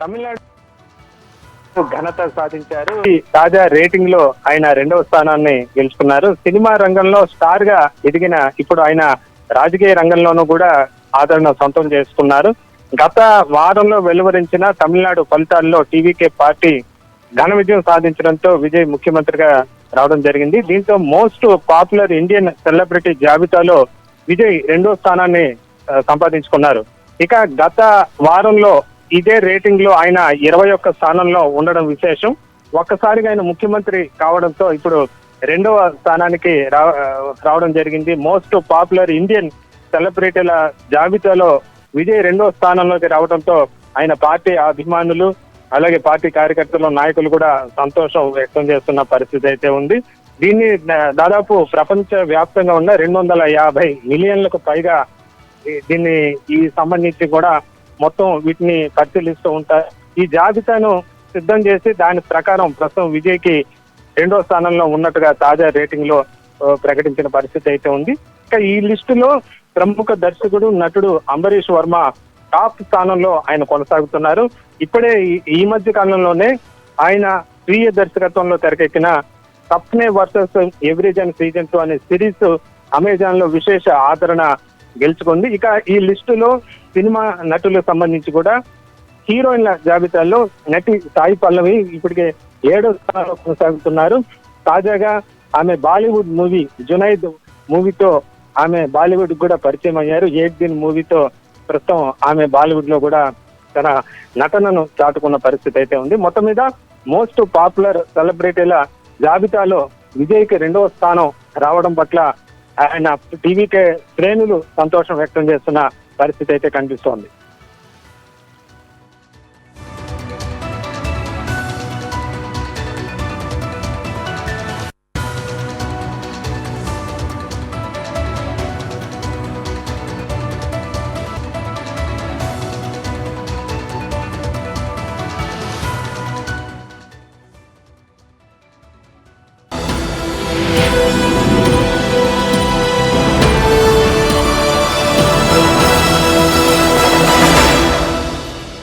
తమిళనాడు ఘనత సాధించారు. తాజా రేటింగ్ లో ఆయన 2వ స్థానాన్ని గెలుచుకున్నారు. సినిమా రంగంలో స్టార్ గా ఎదిగిన ఇప్పుడు ఆయన రాజకీయ రంగంలోనూ కూడా ఆదరణ సొంతం చేసుకున్నారు. గత వారంలో వెలువరించిన తమిళనాడు ఫలితాల్లో టీవీకే పార్టీ ఘన విజయం సాధించడంతో విజయ్ ముఖ్యమంత్రిగా రావడం జరిగింది. దీంతో మోస్ట్ పాపులర్ ఇండియన్ సెలబ్రిటీ జాబితాలో విజయ్ 2వ స్థానాన్ని సంపాదించుకున్నారు. ఇక గత వారంలో ఇదే రేటింగ్ లో ఆయన 21 స్థానంలో ఉండడం విశేషం. ఒక్కసారిగా ఆయన ముఖ్యమంత్రి కావడంతో ఇప్పుడు 2వ స్థానానికి రావడం జరిగింది. మోస్ట్ పాపులర్ ఇండియన్ సెలబ్రిటీల జాబితాలో విజయ్ 2వ స్థానంలోకి రావడంతో ఆయన పార్టీ అభిమానులు అలాగే పార్టీ కార్యకర్తలు నాయకులు కూడా సంతోషం వ్యక్తం చేస్తున్న పరిస్థితి అయితే ఉంది. దీన్ని దాదాపు ప్రపంచ వ్యాప్తంగా ఉన్న 250 మిలియన్లకు పైగా దీన్ని ఈ సంబంధించి కూడా మొత్తం వీటిని పరిశీలిస్తూ ఉంటారు. ఈ జాబితాను సిద్ధం చేసి దాని ప్రకారం ప్రస్తుతం విజయ్ కి 2వ స్థానంలో ఉన్నట్టుగా తాజా రేటింగ్ లో ప్రకటించిన పరిస్థితి అయితే ఉంది. ఇక ఈ లిస్టులో ప్రముఖ దర్శకుడు నటుడు అంబరీష్ వర్మ టాప్ స్థానంలో ఆయన కొనసాగుతున్నారు. ఇప్పుడే ఈ మధ్య కాలంలోనే ఆయన స్వీయ దర్శకత్వంలో తెరకెక్కిన సప్నే వర్సెస్ ఎవ్రీజన్ సీజన్ 2 అనే సిరీస్ అమెజాన్ లో విశేష ఆదరణ గెలుచుకుంది. ఇక ఈ లిస్టులో సినిమా నటులకు సంబంధించి కూడా హీరోయిన్ల జాబితాలో నటి సాయి పల్లవి ఇప్పటికే 7వ స్థానంలో కొనసాగుతున్నారు. తాజాగా ఆమె బాలీవుడ్ మూవీ జునైద్ మూవీతో ఆమె బాలీవుడ్ కూడా పరిచయం అయ్యారు. 8 దిన్ మూవీతో ప్రస్తుతం ఆమె బాలీవుడ్ లో కూడా తన నటనను చాటుకున్న పరిస్థితి అయితే ఉంది. మొత్తం మీద మోస్ట్ పాపులర్ సెలబ్రిటీల జాబితాలో విజయ్ కి 2వ స్థానం రావడం పట్ల ఆయన టీవీకే శ్రేణులు సంతోషం వ్యక్తం చేస్తున్న పరిస్థితి అయితే కనిపిస్తోంది.